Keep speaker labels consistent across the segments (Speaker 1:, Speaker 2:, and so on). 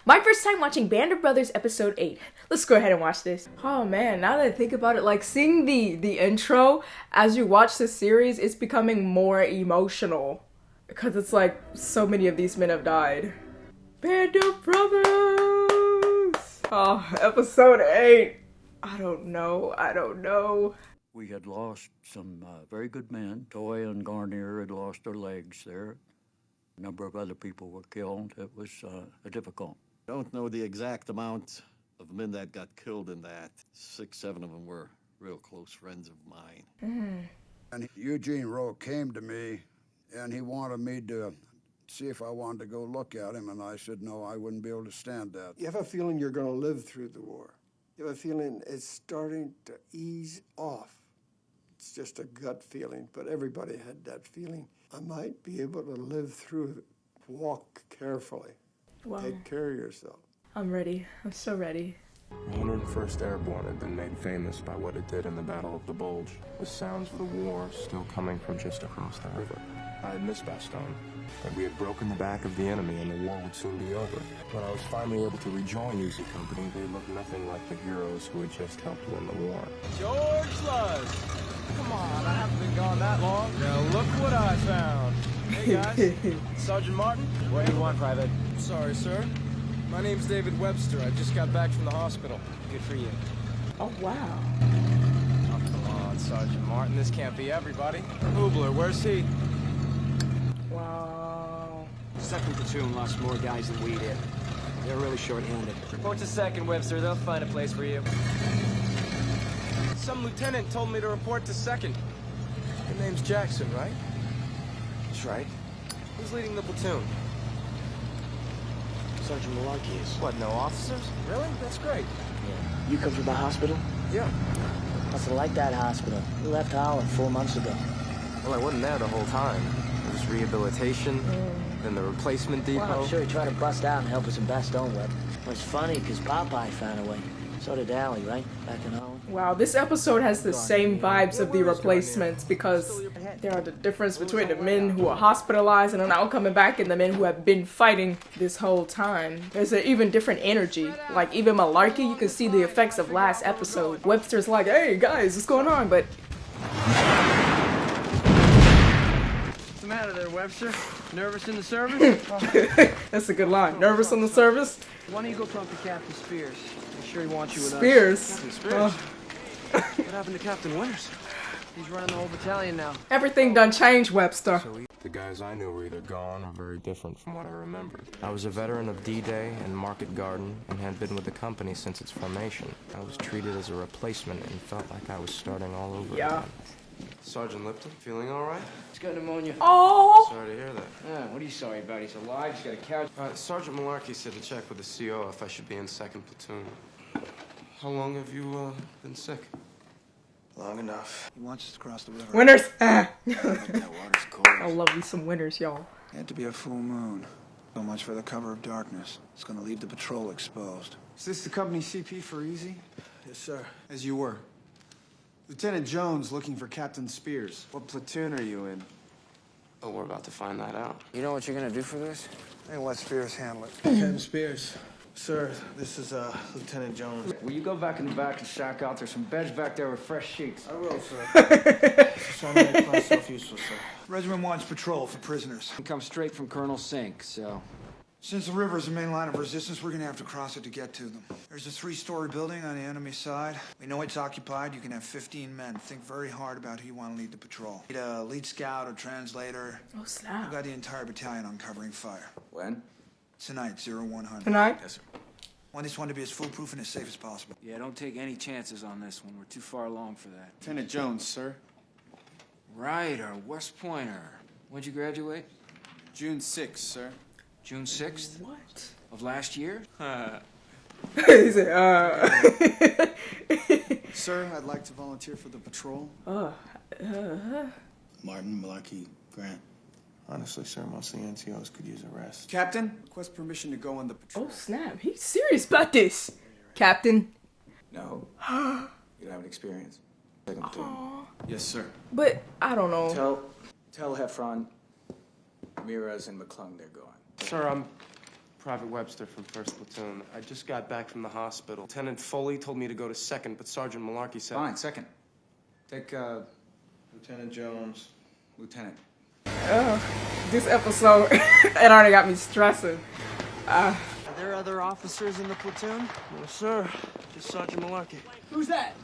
Speaker 1: My first time watching Band of Brothers episode 8. Let's go ahead and watch this. Oh man, now that I think about it, like seeing the intro as you watch this series, it's becoming more emotional. Because it's like, so many of these men have died. Band of Brothers! Oh, episode 8. I don't know.
Speaker 2: We had lost some very good men. Toy and Garnier had lost their legs there. A number of other people were killed. It was difficult.
Speaker 3: Don't know the exact amount of men that got killed in that. 6, 7 of them were real close friends of mine.
Speaker 4: And Eugene Rowe came to me, and he wanted me to see if I wanted to go look at him, and I said, no, I wouldn't be able to stand that.
Speaker 5: You have a feeling you're going to live through the war. You have a feeling it's starting to ease off. It's just a gut feeling, but everybody had that feeling. I might be able to live through it. Walk carefully.
Speaker 1: Wow.
Speaker 5: Take care of yourself.
Speaker 1: I'm ready. I'm so ready.
Speaker 6: The 101st Airborne had been made famous by what it did in the Battle of the Bulge, with sounds of the war still coming from just across the river. I had missed Bastogne, but we had broken the back of the enemy and the war would soon be over. When I was finally able to rejoin Easy Company, they looked nothing like the heroes who had just helped win the war.
Speaker 7: George Luz! Come on, I haven't been gone that long. Now look what I found. Hey guys, Sergeant Martin? What do you want, Private? Sorry, sir. My name's David Webster. I just got back from the hospital. Good for you.
Speaker 1: Oh wow.
Speaker 7: Oh, come on, Sergeant Martin. This can't be everybody. Hubler, where's he?
Speaker 1: Wow.
Speaker 8: Second platoon lost more guys than we did. They're really short-handed.
Speaker 7: Report to second, Webster. They'll find a place for you. Some lieutenant told me to report to second. Your name's Jackson, right?
Speaker 8: That's right.
Speaker 7: Who's leading the platoon?
Speaker 8: Sergeant Malarkey is.
Speaker 7: What, no officers? Really? That's great.
Speaker 8: Yeah. You come from the hospital?
Speaker 7: Yeah.
Speaker 9: Must have liked that hospital. We left Holland 4 months ago.
Speaker 6: Well, I wasn't there the whole time. It was rehabilitation, then the replacement depot.
Speaker 9: Well, I'm sure he tried to bust out and help us in Bastogne, Web. Well, it's funny, because Popeye found a way. So did Allie, right? Back in Holland.
Speaker 1: Wow, this episode has the same vibes of the replacements because there are the difference between the men who are hospitalized and are now coming back and the men who have been fighting this whole time. There's an even different energy. Like even Malarkey, you can see the effects of last episode. Webster's like, hey guys, what's going on? But
Speaker 7: What's the matter there, Webster? Nervous in the service?
Speaker 1: that's a good line. Nervous on the service?
Speaker 8: Why don't you go talk to Captain Spears? I'm sure he wants you with
Speaker 1: Spears.
Speaker 8: us. Captain Spears? What happened to Captain Winters? He's running the whole battalion now.
Speaker 1: Everything done changed, Webster.
Speaker 6: The guys I knew were either gone or very different from what I remembered. I was a veteran of D-Day and Market Garden and had been with the company since its formation. I was treated as a replacement and felt like I was starting all over again. Sergeant Lipton, feeling all right?
Speaker 8: He's got pneumonia.
Speaker 1: Oh.
Speaker 6: Sorry to hear that.
Speaker 8: Yeah, what are you sorry about? He's alive, he's got a couch.
Speaker 6: Sergeant Malarkey said to check with the CO if I should be in second platoon. How long have you been sick?
Speaker 5: Long enough. He wants us to cross the river.
Speaker 1: Winners.
Speaker 5: That water's cold.
Speaker 1: I love me some winners, y'all.
Speaker 5: Had to be a full moon. So much for the cover of darkness. It's gonna leave the patrol exposed.
Speaker 10: Is this the company CP for Easy?
Speaker 5: Yes, sir.
Speaker 10: As you were. Lieutenant Jones looking for Captain Spears. What platoon are you in?
Speaker 6: Oh, we're about to find that out.
Speaker 8: You know what you're gonna do for this?
Speaker 5: Hey, let Spears handle it.
Speaker 10: Captain Spears. Sir, this is Lieutenant Jones.
Speaker 8: Will you go back in the back and shack out? There's some beds back there with fresh sheets.
Speaker 10: I will, sir. Sorry to make myself useful, sir.
Speaker 5: Regiment wants patrol for prisoners.
Speaker 8: We come straight from Colonel Sink, so...
Speaker 5: Since the river is the main line of resistance, we're gonna have to cross it to get to them. There's a 3-story building on the enemy side. We know it's occupied. You can have 15 men. Think very hard about who you want to lead the patrol. Need a lead scout or translator.
Speaker 1: Oh snap.
Speaker 5: We've got the entire battalion on covering fire.
Speaker 8: When?
Speaker 5: Tonight, 0100.
Speaker 1: Tonight?
Speaker 8: Yes, sir.
Speaker 5: Want this one to be as foolproof and as safe as possible.
Speaker 8: Yeah, don't take any chances on this one. We're too far along for that.
Speaker 10: Lieutenant Jones, sir.
Speaker 8: Right, our West Pointer. When'd you graduate?
Speaker 10: June 6th, sir.
Speaker 8: June 6th?
Speaker 1: What?
Speaker 8: Of last year?
Speaker 1: He said,
Speaker 10: Sir, I'd like to volunteer for the patrol.
Speaker 11: Martin, Malarkey, Grant.
Speaker 6: Honestly, sir, most of the NCOs could use a rest.
Speaker 10: Captain, request permission to go on the patrol.
Speaker 1: oh snap. He's serious about this. Captain.
Speaker 11: No. You don't have an experience. Second platoon.
Speaker 10: Yes, sir.
Speaker 1: But I don't know.
Speaker 11: Tell Heffron, Ramirez, and McClung they're going.
Speaker 6: Sir, I'm
Speaker 7: Private Webster from 1st Platoon. I just got back from the hospital. Lieutenant Foley told me to go to 2nd, but Sergeant Malarkey said...
Speaker 11: Fine, 2nd. Take, Lieutenant Jones. Lieutenant.
Speaker 1: This episode, it already got me stressing.
Speaker 10: Are there other officers in the platoon?
Speaker 7: No, sir. Just Sergeant Malarkey.
Speaker 8: Who's that?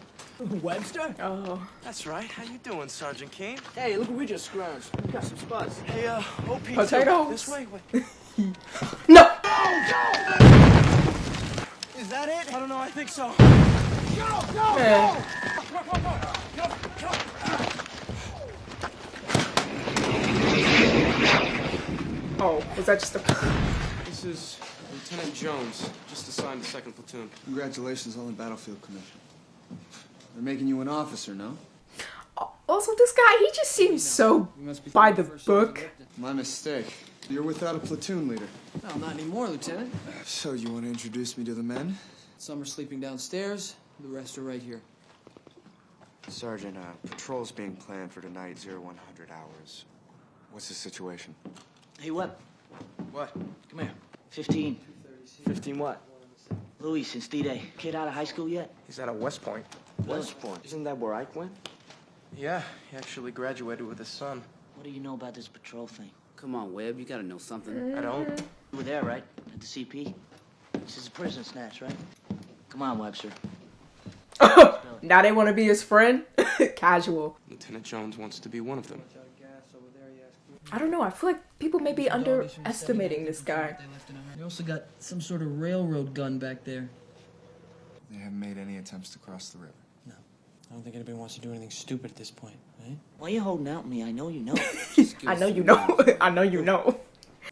Speaker 8: Webster?
Speaker 1: Oh.
Speaker 7: That's right. How you doing, Sergeant Kane?
Speaker 8: Hey, look what we just scrounged. We got some spuds.
Speaker 7: Hey, OP.
Speaker 1: Potatoes?
Speaker 7: This way.
Speaker 1: No!
Speaker 7: Is that it? I don't know. I think so.
Speaker 1: Man. Oh, was that just a...
Speaker 7: This is Lieutenant Jones, just assigned to 2nd Platoon.
Speaker 10: Congratulations on the battlefield commission. They're making you an officer, no?
Speaker 1: Also, this guy, he just seems so by the book.
Speaker 10: My mistake. You're without a platoon leader.
Speaker 8: No, not anymore, Lieutenant.
Speaker 10: So you want to introduce me to the men?
Speaker 8: Some are sleeping downstairs, the rest are right here.
Speaker 6: Sergeant, patrol's being planned for tonight, 0100 hours. What's the situation?
Speaker 9: Hey, Web.
Speaker 7: What?
Speaker 8: Come here.
Speaker 9: 15.
Speaker 7: 15 what?
Speaker 9: Louis, since D-Day. Kid out of high school yet?
Speaker 7: He's out of West Point.
Speaker 9: West Point.
Speaker 7: Isn't that where Ike went? Yeah, he actually graduated with his son.
Speaker 9: What do you know about this patrol thing?
Speaker 8: Come on, Webb, you gotta know something.
Speaker 7: I don't.
Speaker 9: You were there, right? At the CP? This is a prison snatch, right? Come on, Webster.
Speaker 1: Now they want to be his friend? Casual.
Speaker 7: Lieutenant Jones wants to be one of them.
Speaker 1: I don't know, I feel like people may be underestimating this guy.
Speaker 8: They also got some sort of railroad gun back there.
Speaker 10: They haven't made any attempts to cross the river.
Speaker 8: No. I don't think anybody wants to do anything stupid at this point, right?
Speaker 9: Why are you holding out on me? I know you know.
Speaker 1: I know you know. I know you know.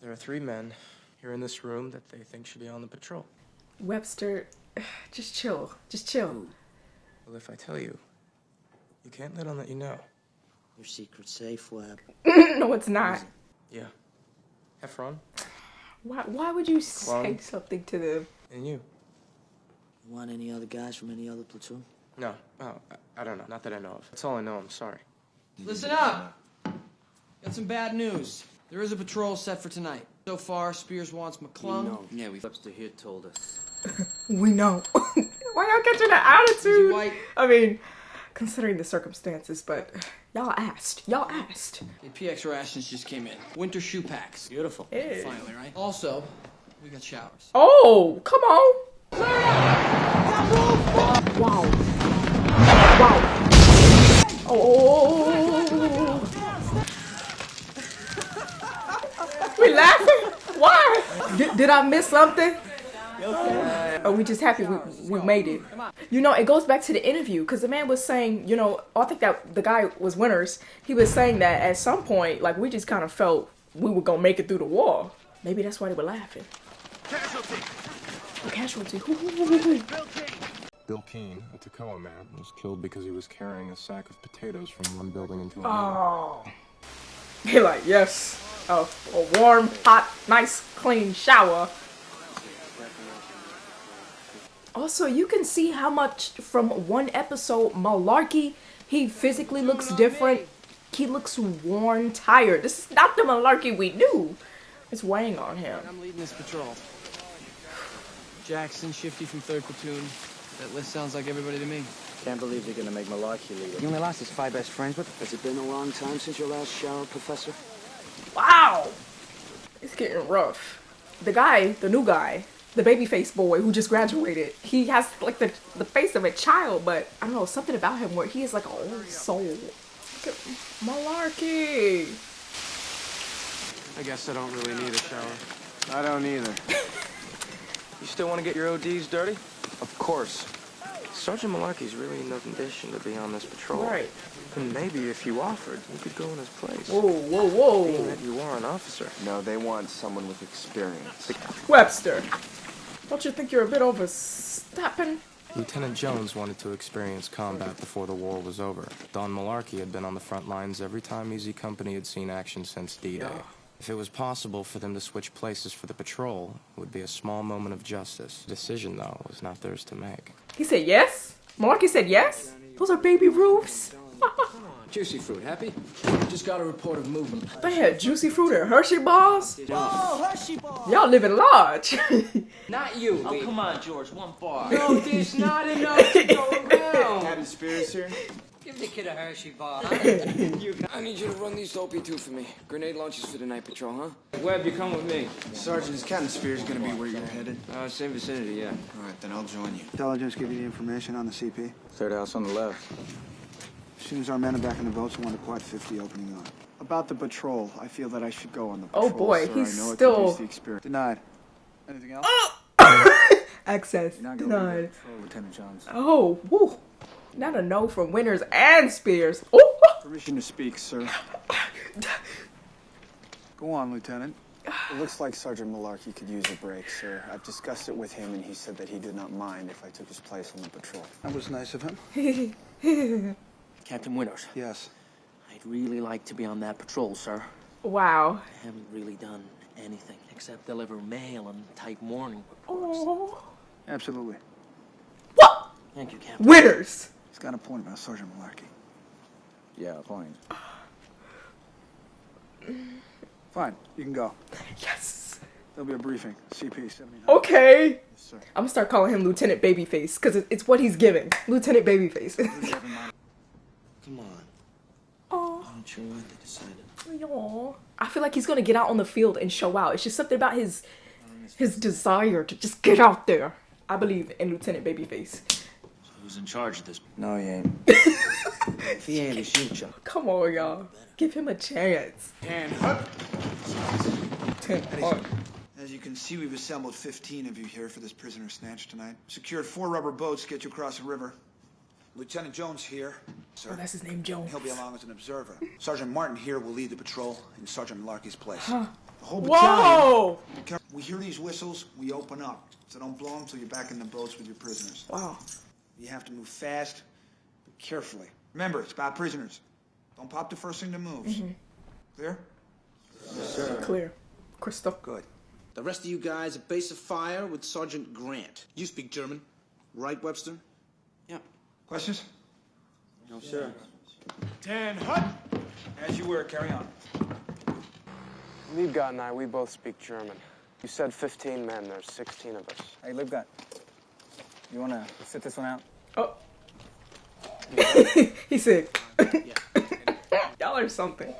Speaker 7: There are 3 men here in this room that they think should be on the patrol.
Speaker 1: Webster, just chill. Just chill.
Speaker 7: Well, if I tell you, you can't let on that you know.
Speaker 9: Your secret's safe, Web.
Speaker 1: No, it's not.
Speaker 7: Yeah. Heffron.
Speaker 1: Why would you say something to them?
Speaker 7: And you.
Speaker 9: You want any other guys from any other platoon?
Speaker 7: No. Oh, I don't know. Not that I know of. That's all I know. I'm sorry.
Speaker 8: Listen up! Got some bad news. There is a patrol set for tonight. So far, Spears wants McClung.
Speaker 11: Yeah, Webster here told us.
Speaker 1: We know. Why y'all catching an attitude?
Speaker 8: White.
Speaker 1: I mean, considering the circumstances, but y'all asked. Y'all asked.
Speaker 8: The PX rations just came in. Winter shoe packs.
Speaker 9: Beautiful.
Speaker 1: Hey.
Speaker 8: Finally, right? Also, we got showers.
Speaker 1: Oh, come on. Wow. Wow. Oh. We laughing? Why? Did I miss something? Are we just happy we made it? You know, it goes back to the interview because the man was saying, you know, I think that the guy was Winters. He was saying that at some point, like, we just kind of felt we were going to make it through the war. Maybe that's why they were laughing. Casualty. A casualty. Who?
Speaker 6: Bill Keane, a Tacoma man, was killed because he was carrying a sack of potatoes from one building into another.
Speaker 1: Oh. He like, yes. A warm, hot, nice, clean shower. Also, you can see how much from one episode, Malarkey, he physically looks different. He looks worn, tired. This is not the Malarkey we knew. It's weighing on him.
Speaker 8: I'm leading this patrol. Jackson, Shifty from 3rd Platoon. That list sounds like everybody to me.
Speaker 9: Can't believe they're gonna make Malarkey leader.
Speaker 8: You only lost his 5 best friends, but
Speaker 9: Has it been a long time since your last shower, Professor?
Speaker 1: Wow! It's getting rough. The guy, the new guy, the babyface boy who just graduated, he has like the face of a child, but I don't know, something about him where he is like an old soul. Look at Malarkey.
Speaker 7: I guess I don't really need a shower.
Speaker 10: I don't either.
Speaker 7: You still want to get your ODs dirty? Of course. Sergeant Malarkey's really in no condition to be on this patrol.
Speaker 1: Right.
Speaker 7: And maybe if you offered, you could go in his place.
Speaker 1: Whoa, whoa, whoa.
Speaker 7: Being that you are an officer.
Speaker 6: No, they want someone with experience.
Speaker 1: Webster, don't you think you're a bit overstepping?
Speaker 7: Lieutenant Jones wanted to experience combat before the war was over. Don Malarkey had been on the front lines every time Easy Company had seen action since D-Day.
Speaker 1: Yeah.
Speaker 7: If it was possible for them to switch places for the patrol, it would be a small moment of justice. The decision, though, was not theirs to make.
Speaker 1: He said yes? Malarkey said yes? Those are baby roofs?
Speaker 7: Juicy fruit, happy? Just got a report of movement.
Speaker 1: They had juicy fruit and Hershey bars.
Speaker 8: Oh, Hershey bar!
Speaker 1: Y'all living large.
Speaker 7: Not you,
Speaker 9: Oh,
Speaker 7: Lee.
Speaker 9: come on, George, one bar.
Speaker 7: No, there's not enough to go around.
Speaker 10: Captain Spears here.
Speaker 8: Give the kid a Hershey bar.
Speaker 7: I need you to run these to OP2 for me. Grenade launches for the night patrol, huh? Webb, you come with me.
Speaker 10: Sergeant, is Captain Spears gonna be where you're headed?
Speaker 7: Same vicinity, yeah.
Speaker 10: All right, then I'll join you.
Speaker 11: Intelligence give you the information on the CP?
Speaker 6: Third house on the left.
Speaker 11: As soon as our men are back in the boats, I want a quad 50 opening on.
Speaker 10: About the patrol, I feel that I should go on the
Speaker 1: Oh
Speaker 10: patrol,
Speaker 1: boy,
Speaker 10: sir.
Speaker 1: he's
Speaker 10: I know
Speaker 1: still-
Speaker 10: it could use the experience.
Speaker 11: Denied. Anything else?
Speaker 1: Access
Speaker 11: You're not going to
Speaker 1: denied.
Speaker 11: patrol, Lieutenant Jones.
Speaker 1: Oh, woo. Not a no from Winters and Spears. Oh.
Speaker 10: Permission to speak, sir.
Speaker 11: Go on, Lieutenant.
Speaker 10: It looks like Sergeant Malarkey could use a break, sir. I've discussed it with him, and he said that he did not mind if I took his place on the patrol.
Speaker 11: That was nice of him.
Speaker 9: Captain Winters,
Speaker 11: Yes.
Speaker 9: I'd really like to be on that patrol, sir.
Speaker 1: Wow.
Speaker 9: I haven't really done anything except deliver mail and type morning reports.
Speaker 1: Oh.
Speaker 11: Absolutely.
Speaker 1: What?
Speaker 9: Thank you, Captain.
Speaker 1: Winters.
Speaker 11: He's got a point about Sergeant Malarkey.
Speaker 6: Yeah, point.
Speaker 11: Fine, you can go.
Speaker 1: Yes.
Speaker 11: There'll be a briefing. CP 79.
Speaker 1: Okay.
Speaker 10: Yes, sir.
Speaker 1: I'm gonna start calling him Lieutenant Babyface because it's what he's giving. Lieutenant Babyface.
Speaker 9: Come on.
Speaker 1: Oh.
Speaker 9: I'm not sure what they decided.
Speaker 1: Aw. I feel like he's gonna get out on the field and show out. It's just something about his desire to just get out there. I believe in Lieutenant Babyface.
Speaker 9: So who's in charge of this?
Speaker 10: No, he ain't.
Speaker 9: If he ain't, it's you, Chuck.
Speaker 1: Come on, y'all. Give him a chance.
Speaker 10: And hut.
Speaker 1: 10 on.
Speaker 10: As you can see, we've assembled 15 of you here for this prisoner snatch tonight. Secured 4 rubber boats to get you across the river. Lieutenant Jones here, sir.
Speaker 1: Oh, that's his name, Jones.
Speaker 10: He'll be along as an observer. Sergeant Martin here will lead the patrol in Sergeant Malarkey's place.
Speaker 1: Huh.
Speaker 10: The whole battalion.
Speaker 1: Whoa!
Speaker 10: We hear these whistles, we open up. So don't blow them till you're back in the boats with your prisoners.
Speaker 1: Wow.
Speaker 10: You have to move fast, but carefully. Remember, it's about prisoners. Don't pop the first thing that moves. Clear?
Speaker 11: Yes, sir.
Speaker 1: Clear. Crystal.
Speaker 10: Good.
Speaker 12: The rest of you guys at base of fire with Sergeant Grant. You speak German, right, Webster?
Speaker 10: Yep. Questions?
Speaker 11: No, sir.
Speaker 10: 10 hut! As you were, carry on.
Speaker 6: Liebgott and I, we both speak German. You said 15 men, there's 16 of us.
Speaker 11: Hey, Liebgott. You want to sit this one out?
Speaker 1: Oh. He's sick. Y'all are something.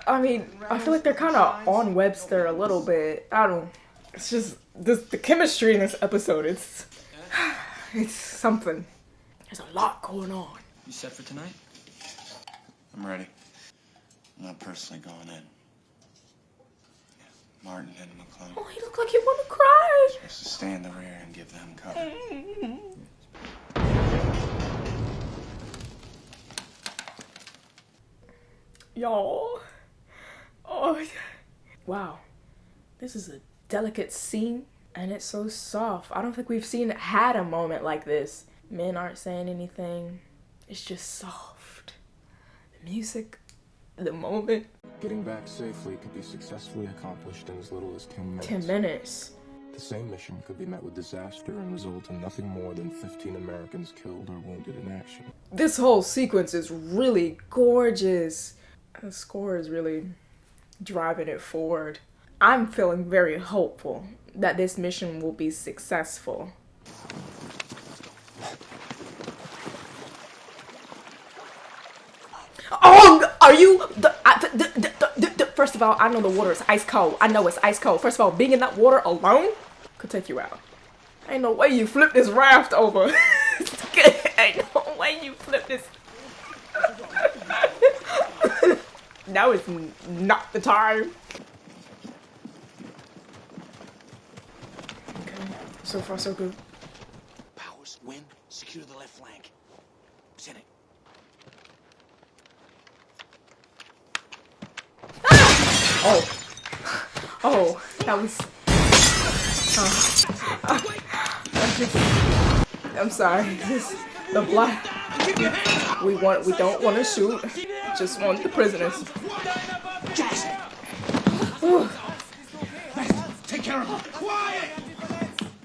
Speaker 1: I mean, I feel like they're kind of on Webster a little bit. I don't. It's just the chemistry in this episode. It's something. There's a lot going on.
Speaker 8: You set for tonight?
Speaker 3: I'm ready. I'm not personally going in. Yeah, Martin and McClung.
Speaker 1: Oh, he looked like he want to cry.
Speaker 3: Supposed to stay in the rear and give them cover.
Speaker 1: Y'all. Oh. Wow. This is a delicate scene, and it's so soft. I don't think we've had a moment like this. Men aren't saying anything. It's just soft. The music, the moment.
Speaker 6: Getting back safely could be successfully accomplished in as little as 10 minutes.
Speaker 1: 10 minutes.
Speaker 6: The same mission could be met with disaster and result in nothing more than 15 Americans killed or wounded in action.
Speaker 1: This whole sequence is really gorgeous. The score is really driving it forward. I'm feeling very hopeful that this mission will be successful. Oh, are you? First of all, I know the water is ice cold. I know it's ice cold. First of all, being in that water alone could take you out. Ain't no way you flip this raft over. Ain't no way you flip this. Now is not the time. Okay, so far so good.
Speaker 12: Powers, Wynn, secure the left flank. Lieutenant.
Speaker 1: Oh. Oh, that was... I'm sorry. The black... We don't want to shoot. Just want the prisoners.
Speaker 12: Jackson! Take care of him. Quiet!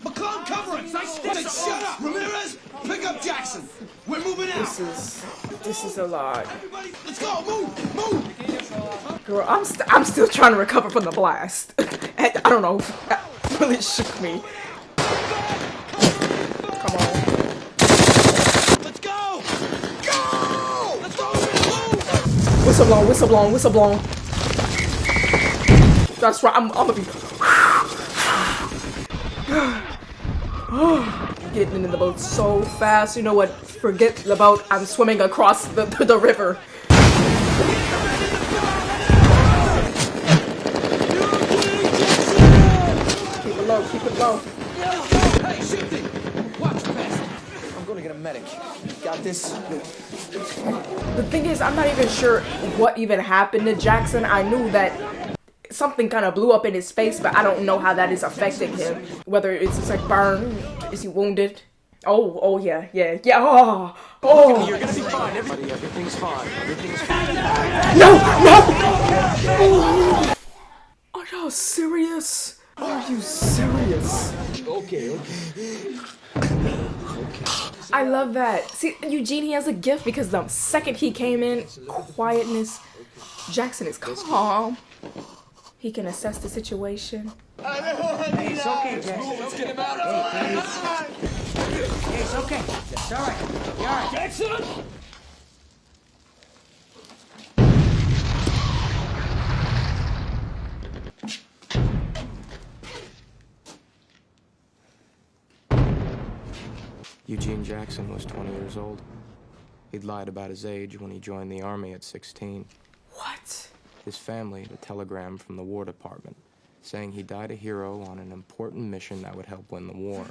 Speaker 12: McClung, cover him! Shut up! Ramirez, pick up Jackson! We're
Speaker 10: We're moving out.
Speaker 1: This is a lot.
Speaker 10: Everybody, let's go. Move.
Speaker 1: Girl, I'm still trying to recover from the blast. I don't know. That really shook me. Come on.
Speaker 10: Let's go. Go. Let's go. Move.
Speaker 1: Whistle blown. That's right. I'm gonna be getting in the boat so fast. You know what? Forget the boat. I'm swimming across the river. Keep it low.
Speaker 8: Hey, shifty! Watch your best. I'm gonna get a medic. Got this?
Speaker 1: The thing is, I'm not even sure what even happened to Jackson. I knew that something kind of blew up in his face, but I don't know how that is affecting him. Whether it's like burn, is he wounded? Oh yeah. Oh.
Speaker 7: You're gonna be fine, everybody. Everything's fine.
Speaker 1: No. Are y'all serious? Are you serious?
Speaker 7: Okay.
Speaker 1: I love that. See, Eugene, he has a gift because the second he came in, quietness. Jackson is calm. He can assess the situation.
Speaker 9: Hey, it's okay, Jackson.
Speaker 7: Let's get him out.
Speaker 9: Hey, it's okay. It's all right. You're all right.
Speaker 7: Jackson!
Speaker 6: Eugene Jackson was 20 years old. He'd lied about his age when he joined the Army at 16.
Speaker 1: What?
Speaker 6: His family had a telegram from the War Department saying he died a hero on an important mission that would help win the war.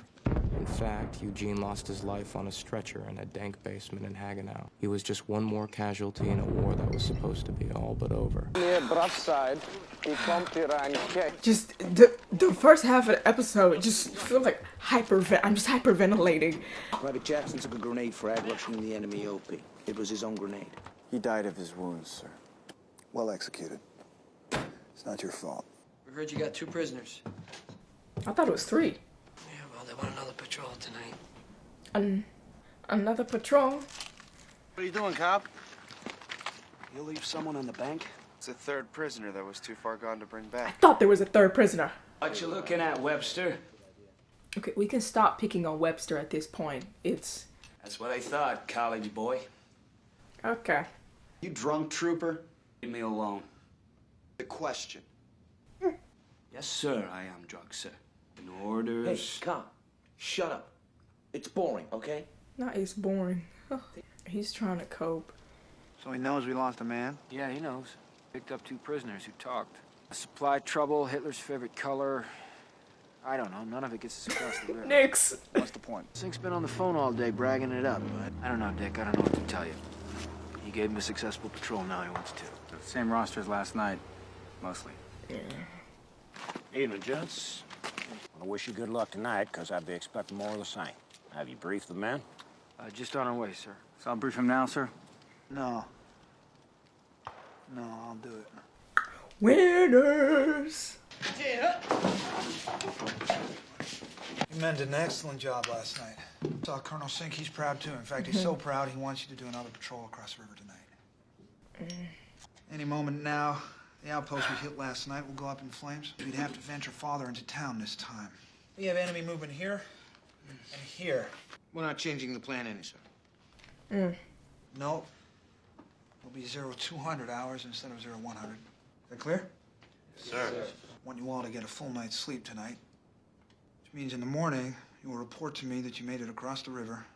Speaker 6: In fact, Eugene lost his life on a stretcher in a dank basement in Hagenau. He was just one more casualty in a war that was supposed to be all but over.
Speaker 1: Just the first half of the episode just feels like I'm just hyperventilating.
Speaker 12: Private Jackson took a grenade frag rupturing the enemy OP. It was his own grenade.
Speaker 11: He died of his wounds, sir. Well executed. It's not your fault.
Speaker 8: We heard you got 2 prisoners.
Speaker 1: I thought it was 3.
Speaker 8: Yeah, well, they want another patrol tonight.
Speaker 1: Another patrol?
Speaker 10: What are you doing, cop?
Speaker 11: You leave someone on the bank?
Speaker 13: It's a 3rd prisoner that was too far gone to bring
Speaker 1: I
Speaker 13: back.
Speaker 1: thought there was a 3rd prisoner.
Speaker 9: What you looking at, Webster?
Speaker 1: Okay, we can stop picking on Webster at this point. It's...
Speaker 9: That's what I thought, college boy.
Speaker 1: Okay.
Speaker 11: You drunk, trooper?
Speaker 9: Leave me alone.
Speaker 11: The question.
Speaker 9: Yes, sir, I am drunk, sir. In orders...
Speaker 12: Hey, cop. Shut up. It's boring, okay?
Speaker 1: Not it's boring. He's trying to cope.
Speaker 10: So he knows we lost a man?
Speaker 7: Yeah, he knows. Picked up 2 prisoners who talked. Supply trouble, Hitler's favorite color. I don't know, none of it gets us across the river.
Speaker 1: Nix!
Speaker 11: What's the point?
Speaker 7: Sink's been on the phone all day bragging it up, but I don't know, Dick, I don't know what to tell you. He gave him a successful patrol, now he wants 2.
Speaker 11: Same roster as last night, mostly.
Speaker 1: Yeah.
Speaker 14: Evening, gents. I wish you good luck tonight, because I'd be expecting more of the same. Have you briefed the men?
Speaker 7: Just on our way, sir.
Speaker 11: So I'll brief him now, sir?
Speaker 10: No, I'll do it.
Speaker 1: Winners!
Speaker 10: You men did an excellent job last night. Saw Colonel Sink, he's proud too. In fact, he's so proud he wants you to do another patrol across the river tonight. Any moment now, the outpost we hit last night will go up in flames. We'd have to venture farther into town this time. We have enemy movement here and here.
Speaker 12: We're not changing the plan any, sir.
Speaker 10: No. It'll be 0200 hours instead of 0100. Is that clear?
Speaker 13: Yes, sir.
Speaker 10: I want you all to get a full night's sleep tonight. Which means in the morning, you will report to me that you made it across the river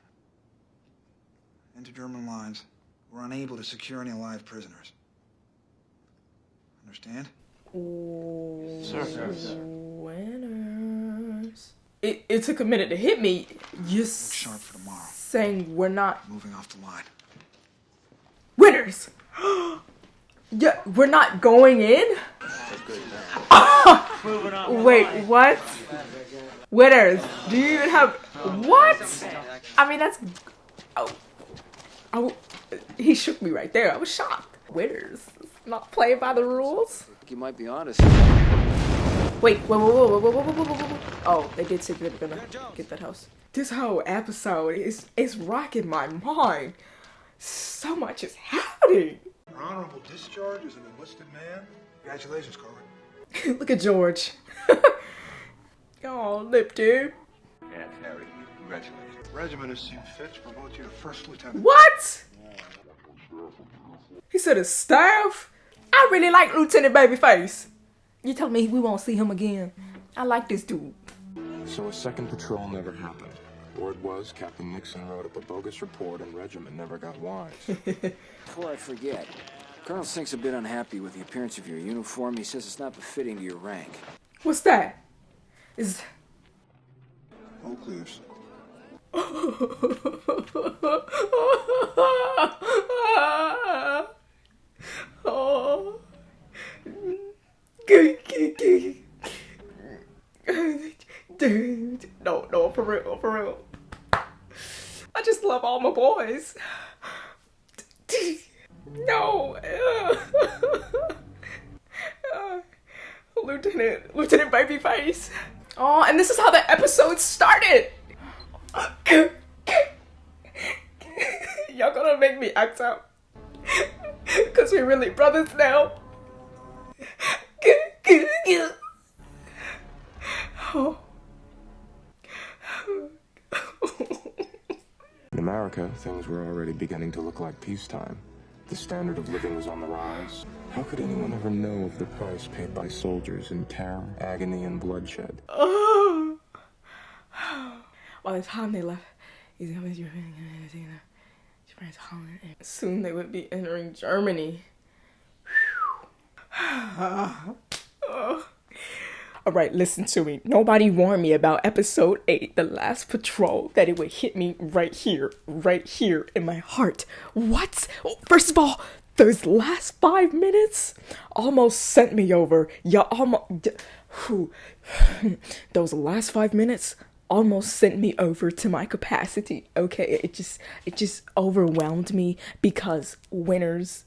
Speaker 10: into German lines. We're unable to secure any live prisoners. Understand?
Speaker 1: Ooh,
Speaker 13: Sir.
Speaker 1: Winners. It took a minute to hit me. Just
Speaker 10: sharp for tomorrow.
Speaker 1: Saying we're not
Speaker 10: Moving off the line.
Speaker 1: winners. Yeah, we're not going in. Wait, what? Winners? Do you even have what? I mean, that's. Oh, he shook me right there. I was shocked. Winners, not playing by the rules.
Speaker 7: You might be honest.
Speaker 1: Wait, whoa. Oh, they did say they were gonna get that house. This whole episode is rocking my mind. So much is happening.
Speaker 10: Your honorable discharge as an enlisted man. Congratulations, Corwin.
Speaker 1: Look at George. Oh, lip dude.
Speaker 10: Yes, Harry. Congratulations. The regiment has seen fit to promote you to first lieutenant.
Speaker 1: What? He said his staff? I really like Lieutenant Babyface. You tell me we won't see him again. I like this dude.
Speaker 6: So a second patrol never happened. Word was Captain Nixon wrote up a bogus report and regiment never got wise.
Speaker 14: Before I forget, Colonel Sink's a bit unhappy with the appearance of your uniform. He says it's not befitting to your rank.
Speaker 1: What's that? Is...
Speaker 11: All clear, sir.
Speaker 1: Oh. Dude, no, for real. I just love all my boys. No. Lieutenant Babyface. Oh, and this is how the episode started. Y'all gonna make me act out. Cause we're really brothers now. Oh.
Speaker 6: In America, things were already beginning to look like peacetime. The standard of living was on the rise. How could anyone ever know of the price paid by soldiers in terror, agony, and bloodshed?
Speaker 1: Oh. By the time they left, soon they would be entering Germany. Alright, listen to me. Nobody warned me about episode 8, the last patrol, that it would hit me right here in my heart. What? First of all, those last 5 minutes almost sent me over. Those last 5 minutes almost sent me over to my capacity. Okay, it just overwhelmed me because winners,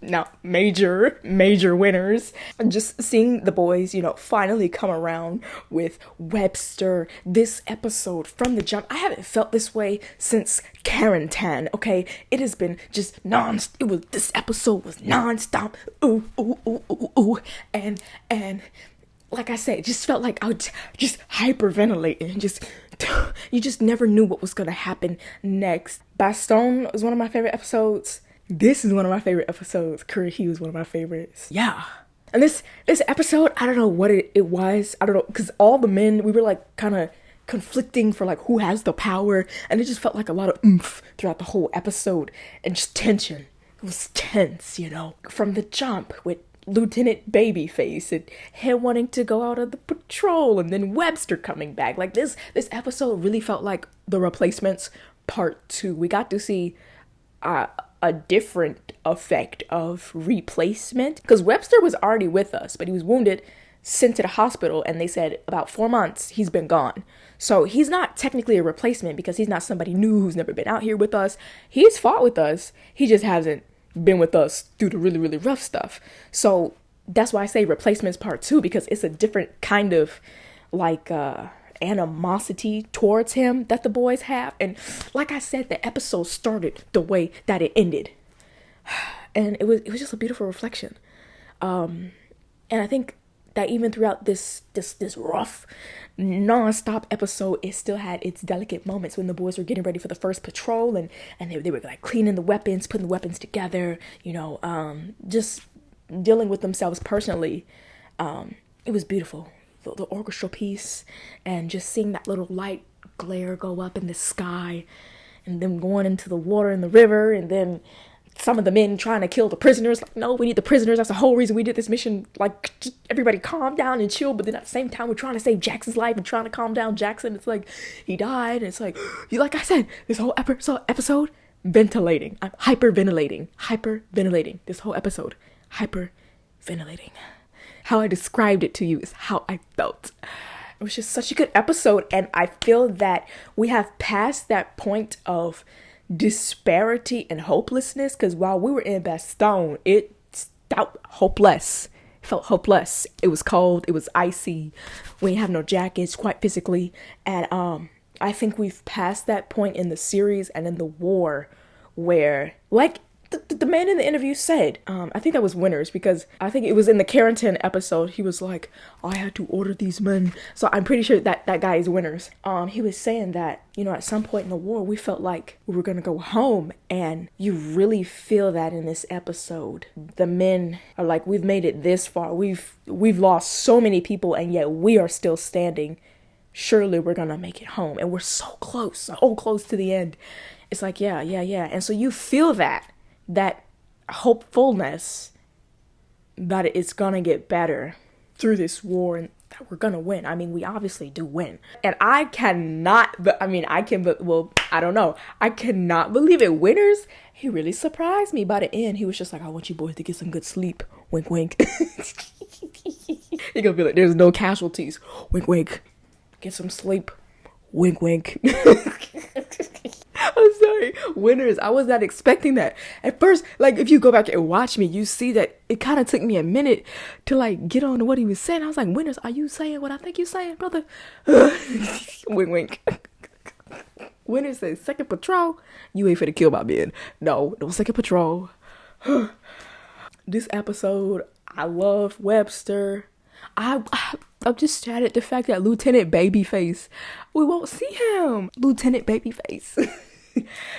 Speaker 1: not major winners. And just seeing the boys, finally come around with Webster. This episode from the jump, I haven't felt this way since Karen Tan. Okay, it has been just this episode was non-stop. Ooh, and like I said, it just felt like I was just hyperventilating and you just never knew what was gonna happen next. Baston was one of my favorite episodes. This is one of my favorite episodes. He was one of my favorites. Yeah. And this episode, I don't know what it was. I don't know, because all the men, we were like kind of conflicting for like who has the power. And it just felt like a lot of oomph throughout the whole episode. And just tension. It was tense, From the jump with Lieutenant Babyface and him wanting to go out on the patrol. And then Webster coming back. Like this episode really felt like The Replacements Part 2. We got to see a different effect of replacement, because Webster was already with us, but he was wounded, sent to the hospital, and they said about 4 months he's been gone. So he's not technically a replacement because he's not somebody new who's never been out here with us. He's fought with us, he just hasn't been with us through the really, really rough stuff. So that's why I say Replacements Part 2, because it's a different kind of like animosity towards him that the boys have. And like I said, the episode started the way that it ended, and it was just a beautiful reflection. And I think that even throughout this rough non-stop episode, it still had its delicate moments when the boys were getting ready for the first patrol, and they were like cleaning the weapons, putting the weapons together, just dealing with themselves personally. It was beautiful. The orchestral piece, and just seeing that little light glare go up in the sky, and them going into the water in the river, and then some of the men trying to kill the prisoners. Like, no, we need the prisoners. That's the whole reason we did this mission. Like, just everybody calm down and chill. But then at the same time, we're trying to save Jackson's life and trying to calm down Jackson. It's like, he died. And it's like, like I said, this whole episode, ventilating. I'm hyperventilating. This whole episode, hyperventilating. How I described it to you is how I felt. It was just such a good episode, and I feel that we have passed that point of disparity and hopelessness, because while we were in Bastogne, it felt hopeless. felt hopeless. It was cold, it was icy. We didn't have no jackets, quite physically. And I think we've passed that point in the series and in the war where, like the man in the interview said, I think that was Winters, because I think it was in the Carrington episode, he was like, I had to order these men. So I'm pretty sure that guy is Winters. He was saying that, you know, at some point in the war, we felt like we were gonna go home, and you really feel that in this episode. The men are like, we've made it this far. We've lost so many people, and yet we are still standing. Surely we're gonna make it home. And we're so close to the end. It's like, yeah. And so you feel that hopefulness that it's gonna get better through this war and that we're gonna win. I mean, we obviously do win. And I cannot believe it. Winters, he really surprised me by the end. He was just like, I want you boys to get some good sleep. Wink, wink. He gonna be like, there's no casualties. Wink, wink. Get some sleep. Wink, wink. I'm sorry, Winters, I was not expecting that. At first, like, if you go back and watch me, you see that it kind of took me a minute to, like, get on to what he was saying. I was like, Winters, are you saying what I think you're saying, brother? Wink, wink. Winters says, second patrol? You ain't finna kill my men. No second patrol. This episode, I love Webster. I'm just sad at the fact that Lieutenant Babyface, we won't see him. Lieutenant Babyface.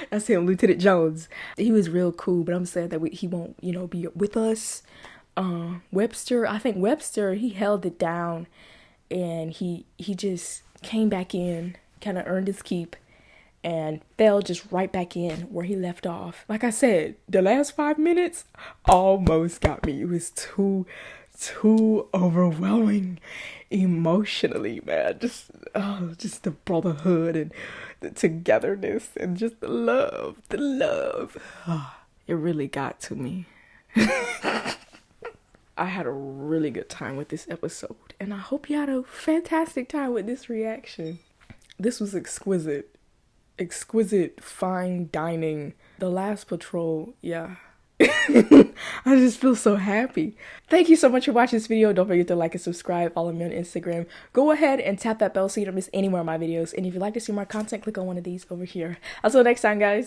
Speaker 1: That's him, Lieutenant Jones. He was real cool, but I'm sad that he won't, you know, be with us. Webster, I think Webster, he held it down, and he just came back in, kind of earned his keep, and fell just right back in where he left off. Like I said, the last 5 minutes almost got me. It was too overwhelming emotionally, man. Just the brotherhood and the togetherness and just the love. It really got to me. I had a really good time with this episode, and I hope you had a fantastic time with this reaction. This was exquisite, fine dining. The Last Patrol, yeah. I just feel so happy. Thank you so much for watching this video. Don't forget to like and subscribe. Follow me on Instagram. Go ahead and tap that bell so you don't miss any more of my videos. And if you'd like to see more content, click on one of these over here. Until next time, guys.